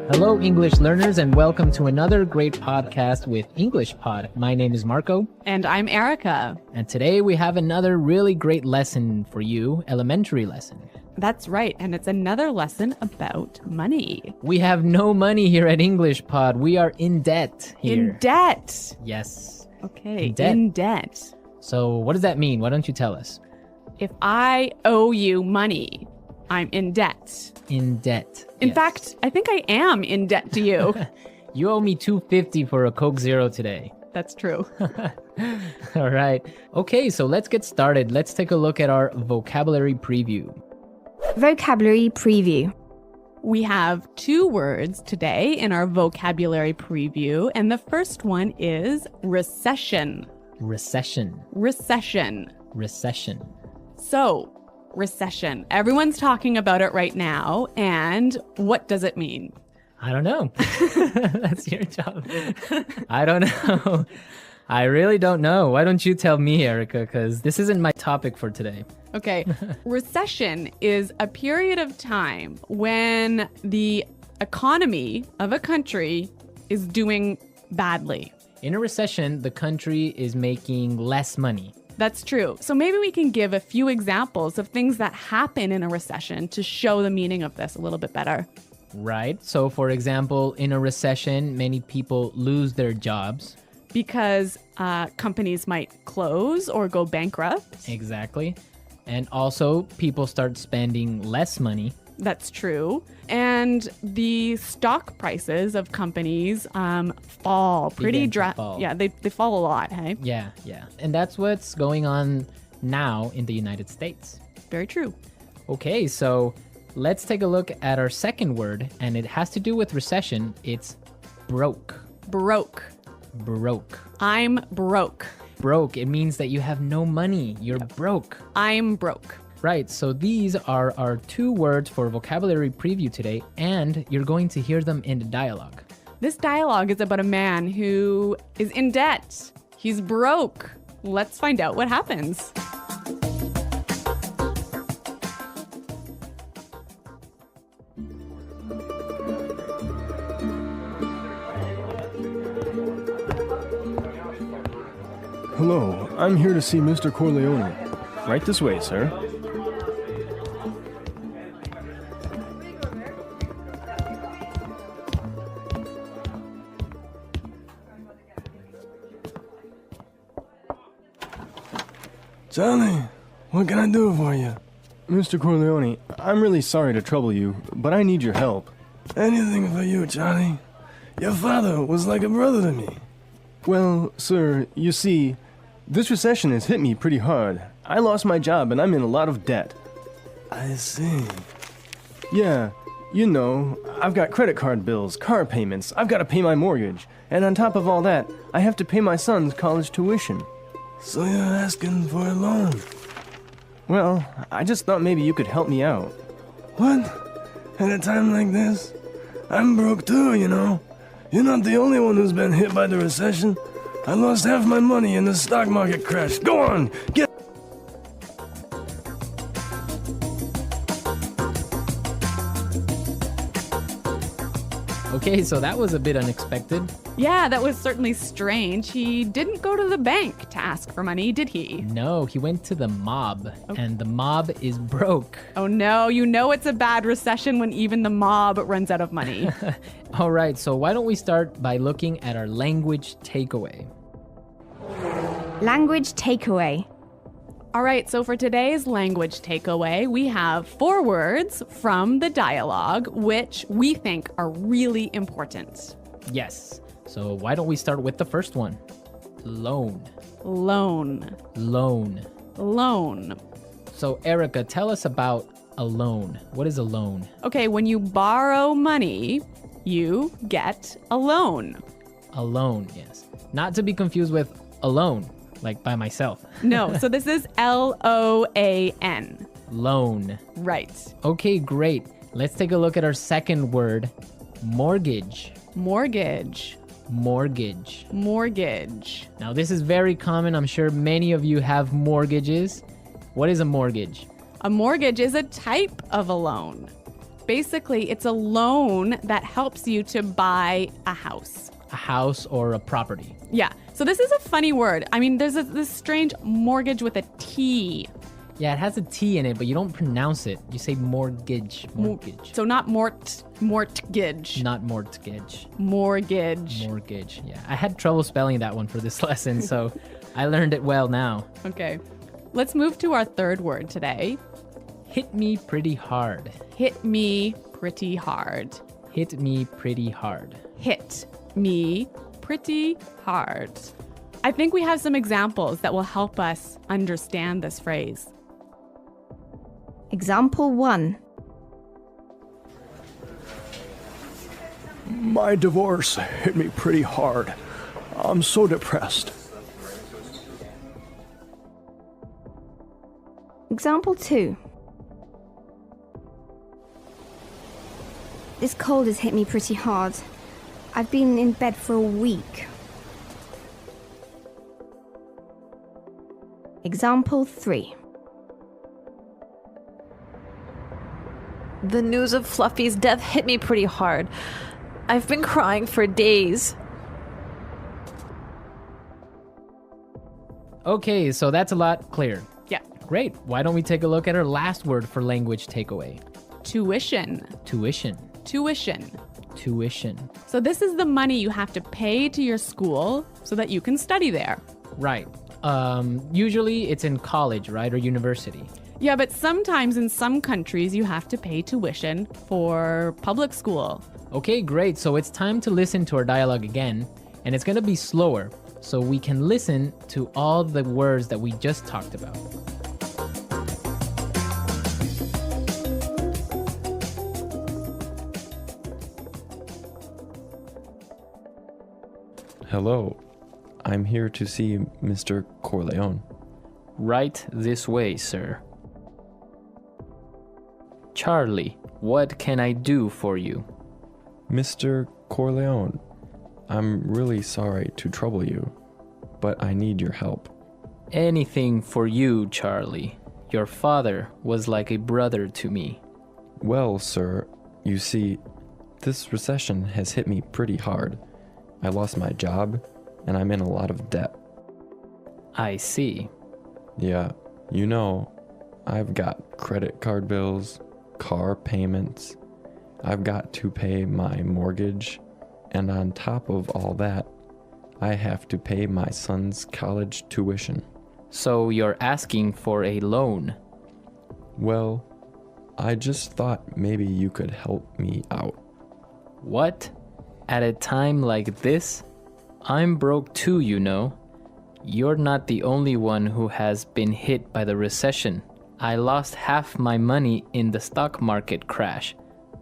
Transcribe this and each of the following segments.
Hello, English learners, and welcome to another great podcast with English Pod. My name is Marco. And I'm Erica. And today we have another really great lesson for you, elementary lesson. That's right, and it's another lesson about money. We have no money here at English Pod. We are in debt here. In debt? Yes. Okay, in debt. In debt. So what does that mean? Why don't you tell us? If I owe you money, I'm in debt. In debt. In yes. fact, I think I am in debt to you. You owe me $2.50 for a Coke Zero today. That's true. All right. Okay, so let's get started. Let's take a look at our vocabulary preview. Vocabulary preview. We have 2 words today in our vocabulary preview, and the first one is recession. Recession. Recession. Recession. So, recession. Everyone's talking about it right now, and what does it mean? I don't know. That's your job. I don't know. I really don't know. Why don't you tell me, Erica, because this isn't my topic for today. Okay. Recession is a period of time when the economy of a country is doing badly. In a recession, the country is making less money. That's true. So maybe we can give a few examples of things that happen in a recession to show the meaning of this a little bit better. Right. So, for example, in a recession, many people lose their jobs. Because companies might close or go bankrupt. Exactly. And also, people start spending less money. That's true. And the stock prices of companies fall pretty fall. Yeah, they fall a lot, hey? Yeah. And that's what's going on now in the United States. Very true. Okay, so let's take a look at our second word, and it has to do with recession. It's broke. Broke. Broke. I'm broke. Broke, it means that you have no money. You're broke. I'm broke. Right, so these are our 2 words for vocabulary preview today, and you're going to hear them in the dialogue. This dialogue is about a man who is in debt. He's broke. Let's find out what happens. Hello, I'm here to see Mr. Corleone. Right this way, sir. Charlie, what can I do for you? Mr. Corleone, I'm really sorry to trouble you, but I need your help. Anything for you, Charlie. Your father was like a brother to me. Well, sir, you see, this recession has hit me pretty hard. I lost my job and I'm in a lot of debt. I see. Yeah, you know, I've got credit card bills, car payments, I've got to pay my mortgage, and on top of all that, I have to pay my son's college tuition. So you're asking for a loan? Well, I just thought maybe you could help me out. What? At a time like this? I'm broke too, you know. You're not the only one who's been hit by the recession. I lost half my money in the stock market crash. Go on, get... Okay, so that was a bit unexpected. Yeah, that was certainly strange. He didn't go to the bank to ask for money, did he? No, he went to the mob, and the mob is broke. Oh no, you know it's a bad recession when even the mob runs out of money. All right, so why don't we start by looking at our language takeaway? Language takeaway. All right, so for today's language takeaway, we have 4 words from the dialogue, which we think are really important. Yes, so why don't we start with the first one? Loan. Loan. Loan. Loan. So Erica, tell us about a loan. What is a loan? Okay, when you borrow money, you get a loan. A loan, yes. Not to be confused with alone, like by myself. No, so this is L-O-A-N. Loan. Right. Okay, great. Let's take a look at our second word, mortgage. Mortgage. Mortgage. Mortgage. Now, this is very common. I'm sure many of you have mortgages. What is a mortgage? A mortgage is a type of a loan. Basically, it's a loan that helps you to buy a house. A house or a property. Yeah. So this is a funny word. I mean, there's this strange mortgage with a T. Yeah, it has a T in it, but you don't pronounce it. You say mortgage. Mortgage. So not mortgage. Not mortgage. Mortgage. Mortgage. Yeah. I had trouble spelling that one for this lesson, so I learned it well now. Okay. Let's move to our third word today. Hit me pretty hard. Hit me pretty hard. Hit me pretty hard. Hit me pretty hard. I think we have some examples that will help us understand this phrase. Example 1. My divorce hit me pretty hard. I'm so depressed. Example 2. This cold has hit me pretty hard. I've been in bed for a week. Example 3. The news of Fluffy's death hit me pretty hard. I've been crying for days. Okay, so that's a lot clearer. Yeah. Great. Why don't we take a look at our last word for language takeaway? Tuition. Tuition. Tuition. Tuition. So this is the money you have to pay to your school so that you can study there. Right. Usually it's in college, right? Or university. Yeah, but sometimes in some countries you have to pay tuition for public school. Okay, great. So it's time to listen to our dialogue again, and it's going to be slower so we can listen to all the words that we just talked about. Hello, I'm here to see Mr. Corleone. Right this way, sir. Charlie, what can I do for you? Mr. Corleone, I'm really sorry to trouble you, but I need your help. Anything for you, Charlie. Your father was like a brother to me. Well, sir, you see, this recession has hit me pretty hard. I lost my job, and I'm in a lot of debt. I see. Yeah, you know, I've got credit card bills, car payments. I've got to pay my mortgage, and on top of all that, I have to pay my son's college tuition. So you're asking for a loan? Well, I just thought maybe you could help me out. What? At a time like this? I'm broke too, you know. You're not the only one who has been hit by the recession. I lost half my money in the stock market crash.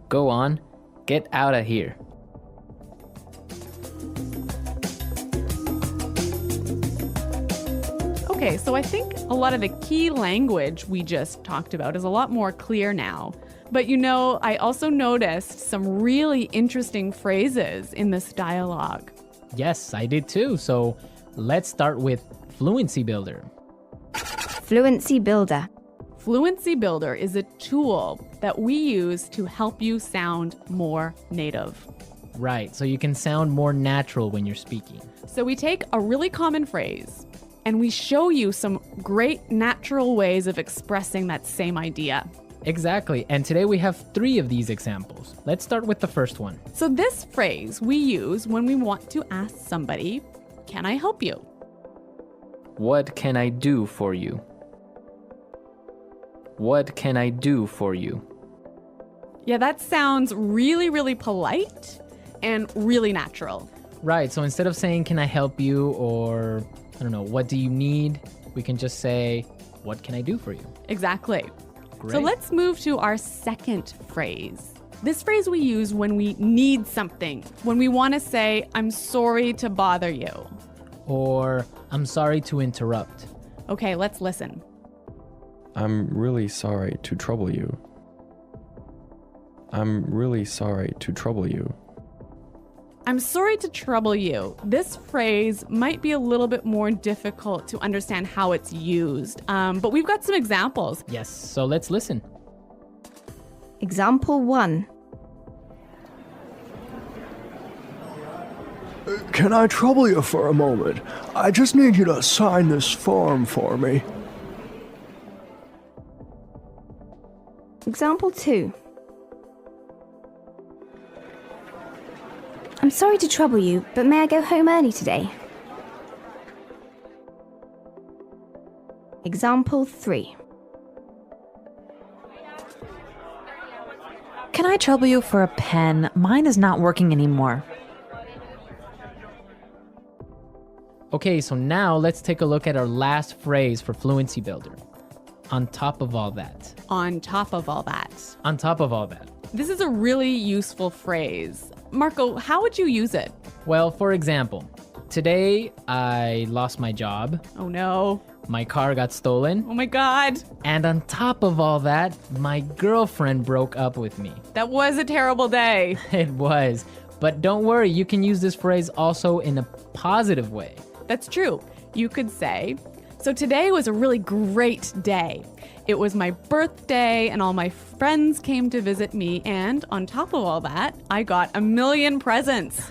Go on, get out of here. Okay, so I think a lot of the key language we just talked about is a lot more clear now. But you know, I also noticed some really interesting phrases in this dialogue. Yes, I did too. So let's start with Fluency Builder. Fluency Builder. Fluency Builder is a tool that we use to help you sound more native. Right, so you can sound more natural when you're speaking. So we take a really common phrase and we show you some great natural ways of expressing that same idea. Exactly, and today we have 3 of these examples. Let's start with the first one. So this phrase we use when we want to ask somebody, "Can I help you?" What can I do for you? What can I do for you? Yeah, that sounds really, really polite and really natural. Right, so instead of saying, can I help you, or, I don't know, what do you need? We can just say, what can I do for you? Exactly. Great. So let's move to our second phrase. This phrase we use when we need something, when we want to say, I'm sorry to bother you. Or, I'm sorry to interrupt. Okay, let's listen. I'm really sorry to trouble you. I'm really sorry to trouble you. I'm sorry to trouble you. This phrase might be a little bit more difficult to understand how it's used, but we've got some examples. Yes, so let's listen. Example 1. Can I trouble you for a moment? I just need you to sign this form for me. Example 2. I'm sorry to trouble you, but may I go home early today? Example 3. Can I trouble you for a pen? Mine is not working anymore. Okay, so now let's take a look at our last phrase for Fluency Builder. On top of all that. On top of all that. On top of all that. This is a really useful phrase. Marco, how would you use it? Well, for example, today I lost my job, Oh no. my car got stolen, Oh my God. and on top of all that, my girlfriend broke up with me. That was a terrible day. It was. But don't worry, you can use this phrase also in a positive way. That's true. You could say, so today was a really great day. It was my birthday and all my friends came to visit me, and on top of all that, I got 1,000,000 presents.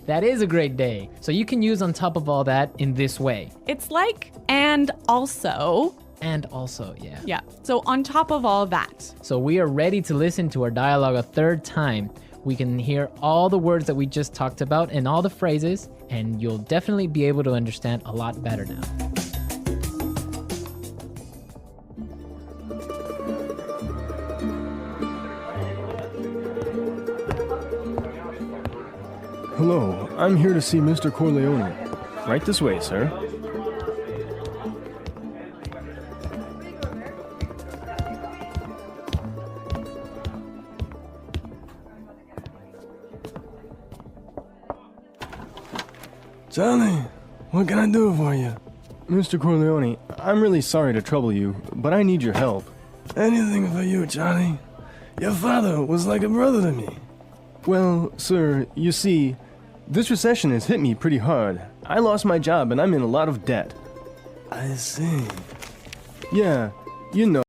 That is a great day. So you can use on top of all that in this way. It's like, and also. And also, yeah. Yeah, so on top of all that. So we are ready to listen to our dialogue a third time. We can hear all the words that we just talked about and all the phrases, and you'll definitely be able to understand a lot better now. Hello, I'm here to see Mr. Corleone. Right this way, sir. Johnny, what can I do for you? Mr. Corleone, I'm really sorry to trouble you, but I need your help. Anything for you, Johnny. Your father was like a brother to me. Well, sir, you see, this recession has hit me pretty hard. I lost my job and I'm in a lot of debt. I see. Yeah, you know.